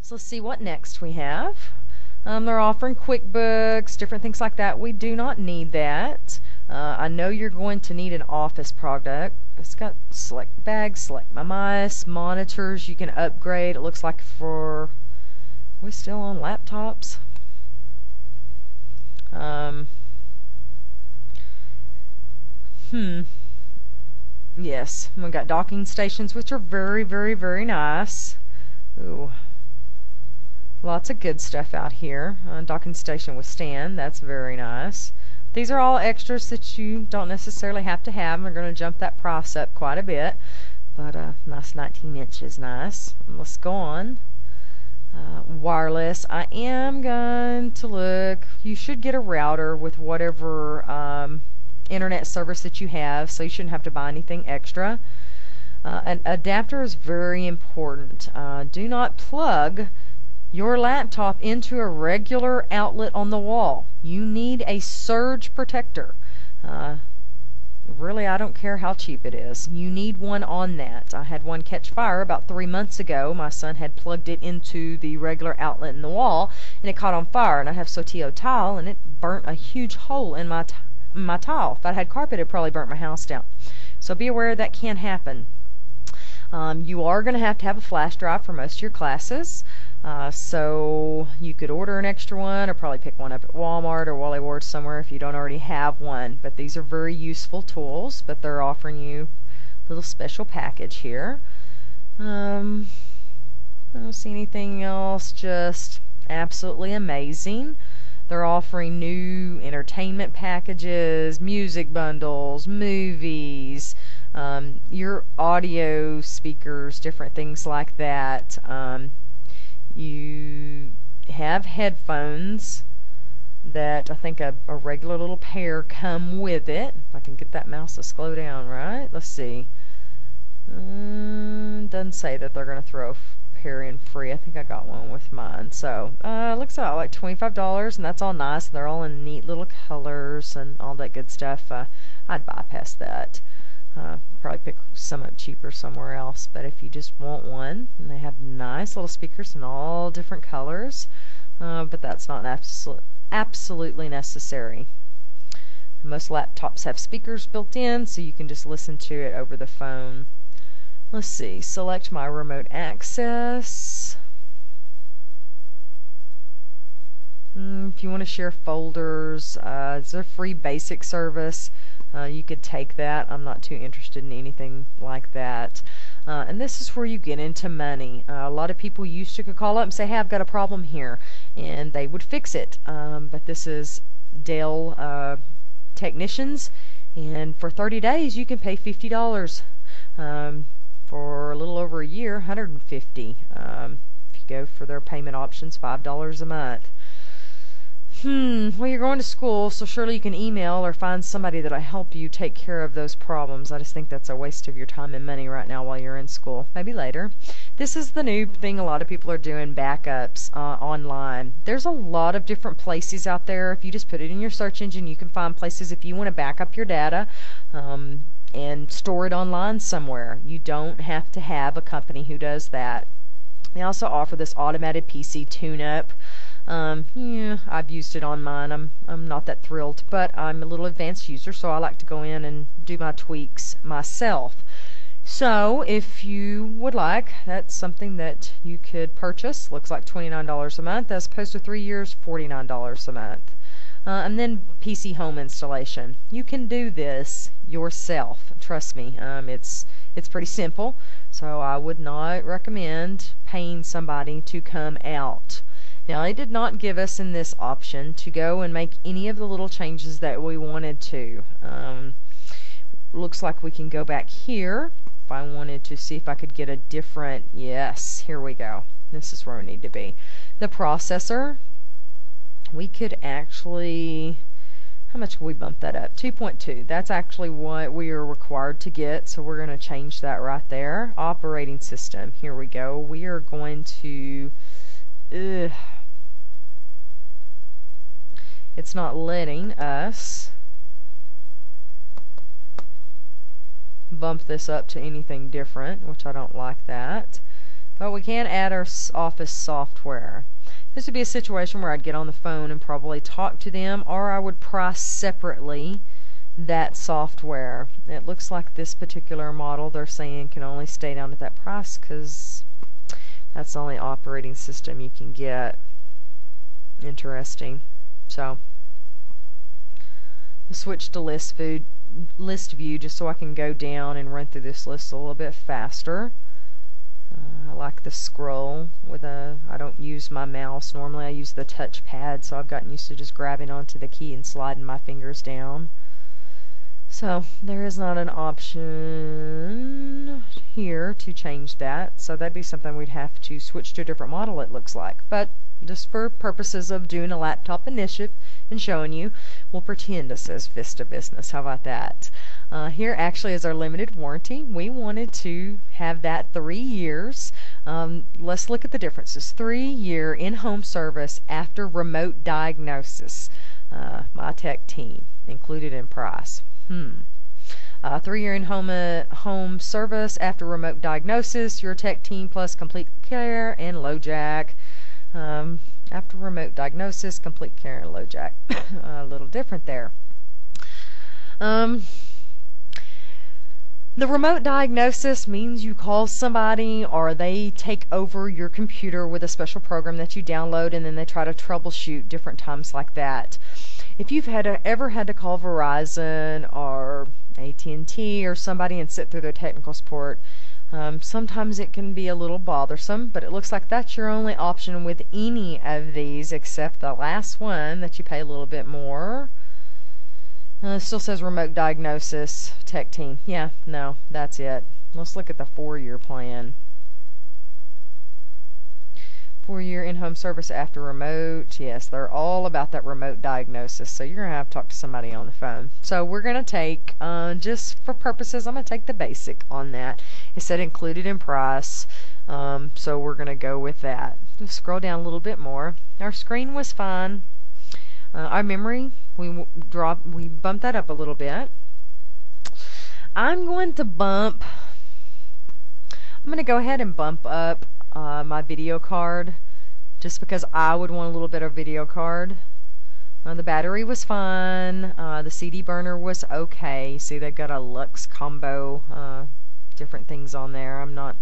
So let's see what next we have. They're offering QuickBooks, different things like that. We do not need that. I know you're going to need an office product. It's got select bags, select my mice, monitors you can upgrade. It looks like for, we're still on laptops. Yes, we got docking stations, which are very, very, very nice. Ooh. Lots of good stuff out here. Docking station with stand, that's very nice. These are all extras that you don't necessarily have to have. They're going to jump that price up quite a bit. But nice 19 inches, nice. Let's go on. Wireless. I am going to look. You should get a router with whatever internet service that you have, so you shouldn't have to buy anything extra. An adapter is very important. Do not plug your laptop into a regular outlet on the wall. You need a surge protector. Really, I don't care how cheap it is. You need one on that. I had one catch fire about 3 months ago. My son had plugged it into the regular outlet in the wall, and it caught on fire. And I have Sotillo tile, and it burnt a huge hole in my tile. If I had carpet, it probably burnt my house down. So be aware that can happen. You are going to have a flash drive for most of your classes. So you could order an extra one or probably pick one up at Walmart or Wally Ward somewhere if you don't already have one. But these are very useful tools, but they're offering you a little special package here. I don't see anything else, just absolutely amazing. They're offering new entertainment packages, music bundles, movies, your audio speakers, different things like that. You have headphones that I think a regular little pair come with it. If I can get that mouse to slow down, right? Let's see. Doesn't say that they're going to throw a pair in free. I think I got one with mine. So looks like $25, and that's all nice. They're all in neat little colors and all that good stuff. I'd bypass that. Probably pick some up cheaper somewhere else, but if you just want one, and they have nice little speakers in all different colors, but that's not absolutely necessary. Most laptops have speakers built in, so you can just listen to it over the phone. Let's see, select my remote access. If you want to share folders, it's a free basic service. You could take that. I'm not too interested in anything like that. And this is where you get into money. A lot of people used to could call up and say, hey, I've got a problem here, and they would fix it. But this is Dell technicians, and for 30 days you can pay $50. For a little over a year, $150. If you go for their payment options, $5 a month. Well, you're going to school, so surely you can email or find somebody that'll help you take care of those problems. I just think that's a waste of your time and money right now while you're in school. Maybe later. This is the new thing a lot of people are doing, backups online. There's a lot of different places out there. If you just put it in your search engine, you can find places if you want to back up your data and store it online somewhere. You don't have to have a company who does that. They also offer this automated PC tune-up. Yeah, I've used it on mine. I'm not that thrilled, but I'm a little advanced user, so I like to go in and do my tweaks myself. So if you would like, that's something that you could purchase. Looks like $29 a month, as opposed to 3 years, $49 a month. And then PC home installation. You can do this yourself. Trust me, it's pretty simple. So I would not recommend paying somebody to come out. Now, they did not give us in this option to go and make any of the little changes that we wanted to. Looks like we can go back here if I wanted to see if I could get a different, yes, here we go. This is where we need to be. The processor, we could actually, how much can we bump that up? 2.2. That's actually what we are required to get, so we're going to change that right there. Operating system, here we go. We are going to, it's not letting us bump this up to anything different, which I don't like that. If but we can add our office software. This would be a situation where I'd get on the phone and probably talk to them, or I would price separately that software. It looks like this particular model they're saying can only stay down at that price because that's the only operating system you can get. Interesting. So I'll switch to list view just so I can go down and run through this list a little bit faster. I like the scroll with I don't use my mouse. Normally I use the touchpad, so I've gotten used to just grabbing onto the key and sliding my fingers down. So there is not an option here to change that, so that'd be something we'd have to switch to a different model, it looks like. But just for purposes of doing a laptop initiative and showing you, we'll pretend it says Vista Business. How about that? Here actually is our limited warranty. We wanted to have that 3 years. Let's look at the differences. 3-year in-home service after remote diagnosis. My tech team included in price. 3-year in-home service after remote diagnosis, your tech team plus complete care and low jack. After remote diagnosis, complete care and low jack. A little different there. The remote diagnosis means you call somebody or they take over your computer with a special program that you download, and then they try to troubleshoot different times like that. If you've ever had to call Verizon or AT&T or somebody and sit through their technical support, sometimes it can be a little bothersome, but it looks like that's your only option with any of these except the last one that you pay a little bit more. It still says remote diagnosis, tech team. Yeah, no, that's it. Let's look at the 4-year plan. 4-year in-home service after remote. Yes, they're all about that remote diagnosis, so you're going to have to talk to somebody on the phone. So we're going to take, just for purposes, I'm going to take the basic on that. It said included in price, so we're going to go with that. Just scroll down a little bit more. Our screen was fine. Our memory, we bumped that up a little bit. I'm going to go ahead and bump up my video card, just because I would want a little bit of video card. The battery was fine. The CD burner was okay. See, they've got a Lux combo, different things on there. I'm not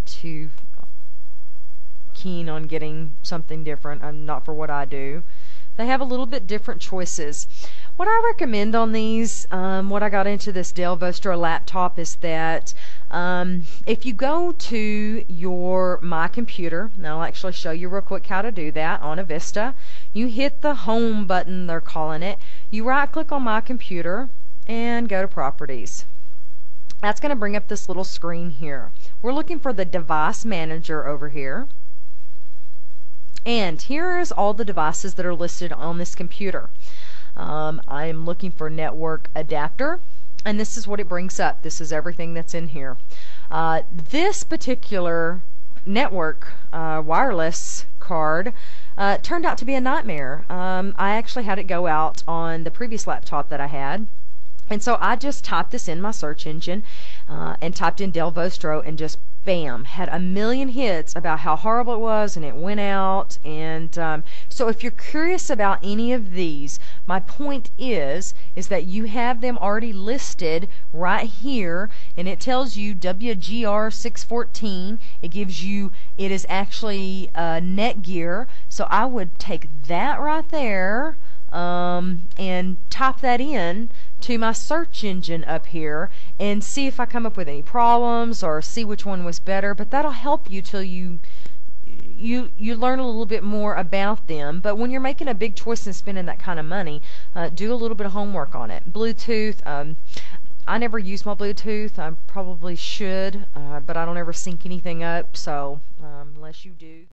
too keen on getting something different. I'm not for what I do. They have a little bit different choices. What I recommend on these, what I got into this Dell Vostro laptop is that if you go to your My Computer, and I'll actually show you real quick how to do that on a Vista, you hit the home button, they're calling it. You right click on My Computer and go to Properties. That's going to bring up this little screen here. We're looking for the Device Manager over here. And here is all the devices that are listed on this computer. I am looking for network adapter, and this is what it brings up. This is everything that's in here. This particular network wireless card turned out to be a nightmare. I actually had it go out on the previous laptop that I had. And so I just typed this in my search engine and typed in Dell Vostro, and just bam, had a million hits about how horrible it was, and it went out. And so if you're curious about any of these, my point is that you have them already listed right here, and it tells you WGR614. It is actually Netgear, so I would take that right there and type that in to my search engine up here and see if I come up with any problems or see which one was better. But that'll help you till you learn a little bit more about them. But when you're making a big choice and spending that kind of money, do a little bit of homework on it. Bluetooth, I never use my Bluetooth. I probably should, but I don't ever sync anything up, so unless you do.